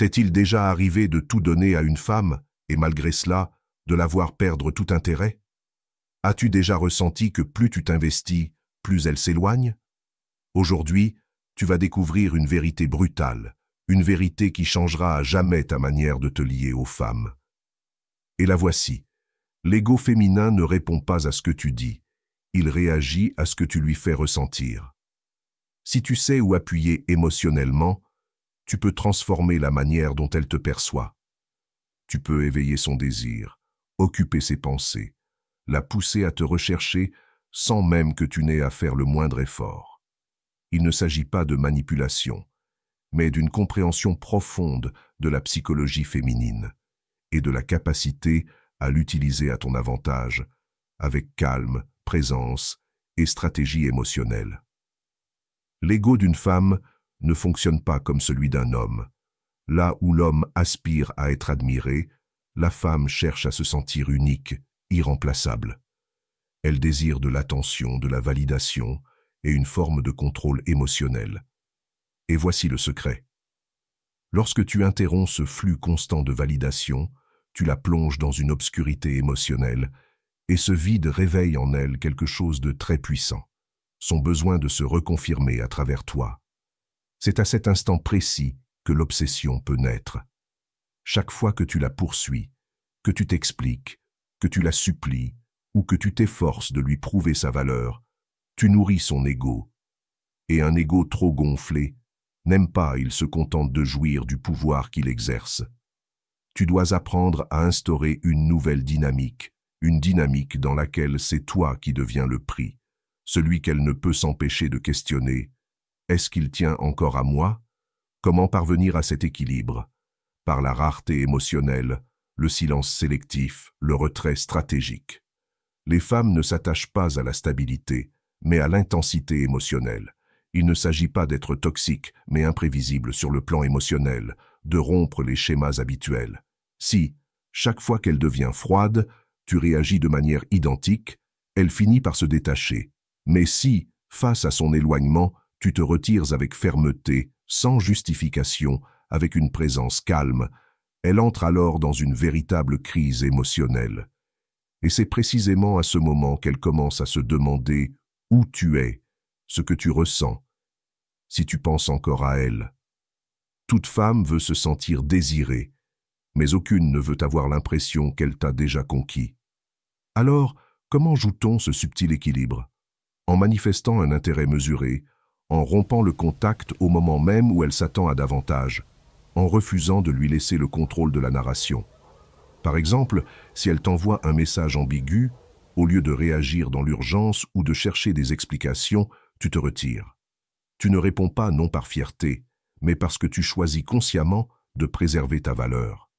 T'est-il déjà arrivé de tout donner à une femme, et malgré cela, de la voir perdre tout intérêt? As-tu déjà ressenti que plus tu t'investis, plus elle s'éloigne? Aujourd'hui, tu vas découvrir une vérité brutale, une vérité qui changera à jamais ta manière de te lier aux femmes. Et la voici. L'ego féminin ne répond pas à ce que tu dis, il réagit à ce que tu lui fais ressentir. Si tu sais où appuyer émotionnellement, tu peux transformer la manière dont elle te perçoit. Tu peux éveiller son désir, occuper ses pensées, la pousser à te rechercher sans même que tu n'aies à faire le moindre effort. Il ne s'agit pas de manipulation, mais d'une compréhension profonde de la psychologie féminine et de la capacité à l'utiliser à ton avantage, avec calme, présence et stratégie émotionnelle. L'ego d'une femme ne fonctionne pas comme celui d'un homme. Là où l'homme aspire à être admiré, la femme cherche à se sentir unique, irremplaçable. Elle désire de l'attention, de la validation et une forme de contrôle émotionnel. Et voici le secret. Lorsque tu interromps ce flux constant de validation, tu la plonges dans une obscurité émotionnelle, et ce vide réveille en elle quelque chose de très puissant, son besoin de se reconfirmer à travers toi. C'est à cet instant précis que l'obsession peut naître. Chaque fois que tu la poursuis, que tu t'expliques, que tu la supplies, ou que tu t'efforces de lui prouver sa valeur, tu nourris son ego. Et un ego trop gonflé n'aime pas, il se contente de jouir du pouvoir qu'il exerce. Tu dois apprendre à instaurer une nouvelle dynamique, une dynamique dans laquelle c'est toi qui deviens le prix, celui qu'elle ne peut s'empêcher de questionner. Est-ce qu'il tient encore à moi? Comment parvenir à cet équilibre? Par la rareté émotionnelle, le silence sélectif, le retrait stratégique. Les femmes ne s'attachent pas à la stabilité, mais à l'intensité émotionnelle. Il ne s'agit pas d'être toxique, mais imprévisible sur le plan émotionnel, de rompre les schémas habituels. Si, chaque fois qu'elle devient froide, tu réagis de manière identique, elle finit par se détacher. Mais si, face à son éloignement, tu te retires avec fermeté, sans justification, avec une présence calme, elle entre alors dans une véritable crise émotionnelle. Et c'est précisément à ce moment qu'elle commence à se demander où tu es, ce que tu ressens, si tu penses encore à elle. Toute femme veut se sentir désirée, mais aucune ne veut avoir l'impression qu'elle t'a déjà conquis. Alors, comment joue-t-on ce subtil équilibre? En manifestant un intérêt mesuré, en rompant le contact au moment même où elle s'attend à davantage, en refusant de lui laisser le contrôle de la narration. Par exemple, si elle t'envoie un message ambigu, au lieu de réagir dans l'urgence ou de chercher des explications, tu te retires. Tu ne réponds pas non par fierté, mais parce que tu choisis consciemment de préserver ta valeur.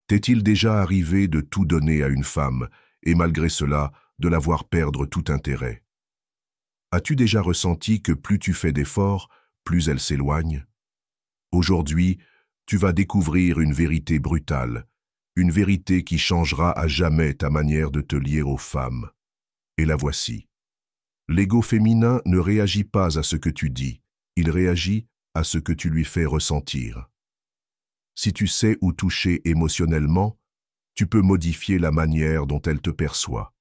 T'est-il déjà arrivé de tout donner à une femme, et malgré cela, de la voir perdre tout intérêt? As-tu déjà ressenti que plus tu fais d'efforts, plus elle s'éloigne? Aujourd'hui, tu vas découvrir une vérité brutale, une vérité qui changera à jamais ta manière de te lier aux femmes. Et la voici. L'ego féminin ne réagit pas à ce que tu dis, il réagit à ce que tu lui fais ressentir. Si tu sais où toucher émotionnellement, tu peux modifier la manière dont elle te perçoit.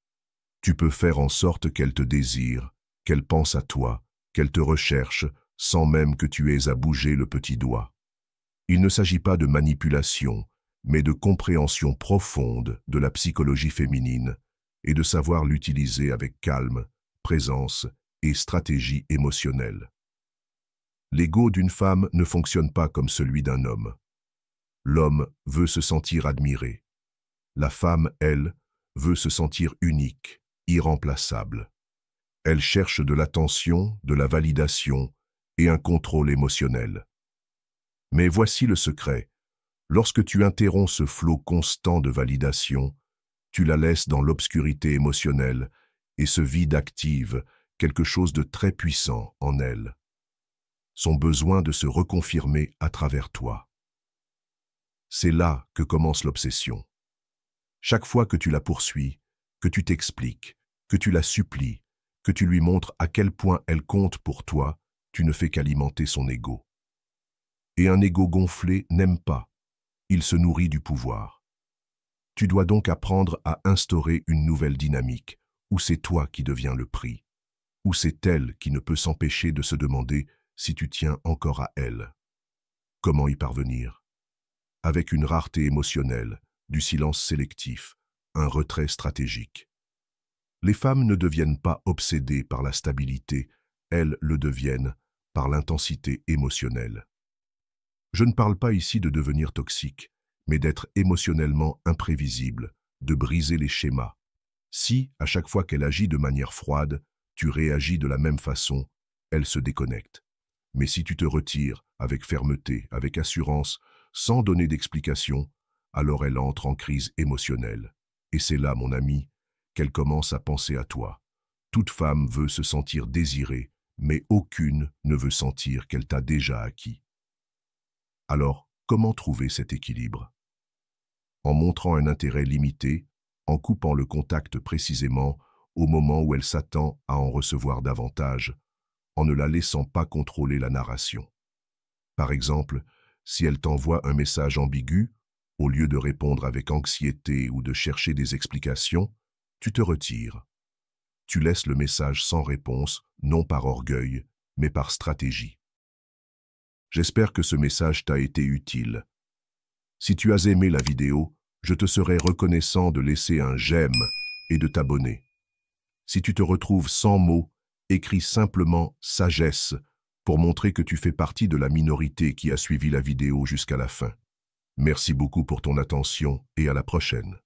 Tu peux faire en sorte qu'elle te désire, qu'elle pense à toi, qu'elle te recherche, sans même que tu aies à bouger le petit doigt. Il ne s'agit pas de manipulation, mais de compréhension profonde de la psychologie féminine et de savoir l'utiliser avec calme, présence et stratégie émotionnelle. L'ego d'une femme ne fonctionne pas comme celui d'un homme. L'homme veut se sentir admiré. La femme, elle, veut se sentir unique, irremplaçable. Elle cherche de l'attention, de la validation et un contrôle émotionnel. Mais voici le secret. Lorsque tu interromps ce flot constant de validation, tu la laisses dans l'obscurité émotionnelle et ce vide active quelque chose de très puissant en elle. Son besoin de se reconfirmer à travers toi. C'est là que commence l'obsession. Chaque fois que tu la poursuis, que tu t'expliques, que tu la supplies, que tu lui montres à quel point elle compte pour toi, tu ne fais qu'alimenter son ego. Et un ego gonflé n'aime pas. Il se nourrit du pouvoir. Tu dois donc apprendre à instaurer une nouvelle dynamique, où c'est toi qui deviens le prix, où c'est elle qui ne peut s'empêcher de se demander si tu tiens encore à elle. Comment y parvenir? Avec une rareté émotionnelle, du silence sélectif, un retrait stratégique. Les femmes ne deviennent pas obsédées par la stabilité, elles le deviennent par l'intensité émotionnelle. Je ne parle pas ici de devenir toxique, mais d'être émotionnellement imprévisible, de briser les schémas. Si, à chaque fois qu'elle agit de manière froide, tu réagis de la même façon, elle se déconnecte. Mais si tu te retires avec fermeté, avec assurance, sans donner d'explication, alors elle entre en crise émotionnelle. Et c'est là, mon ami, qu'elle commence à penser à toi. Toute femme veut se sentir désirée, mais aucune ne veut sentir qu'elle t'a déjà acquis. Alors, comment trouver cet équilibre? En montrant un intérêt limité, en coupant le contact précisément au moment où elle s'attend à en recevoir davantage, en ne la laissant pas contrôler la narration. Par exemple, si elle t'envoie un message ambigu, au lieu de répondre avec anxiété ou de chercher des explications, tu te retires. Tu laisses le message sans réponse, non par orgueil, mais par stratégie. J'espère que ce message t'a été utile. Si tu as aimé la vidéo, je te serai reconnaissant de laisser un j'aime et de t'abonner. Si tu te retrouves sans mots, écris simplement « sagesse » pour montrer que tu fais partie de la minorité qui a suivi la vidéo jusqu'à la fin. Merci beaucoup pour ton attention et à la prochaine.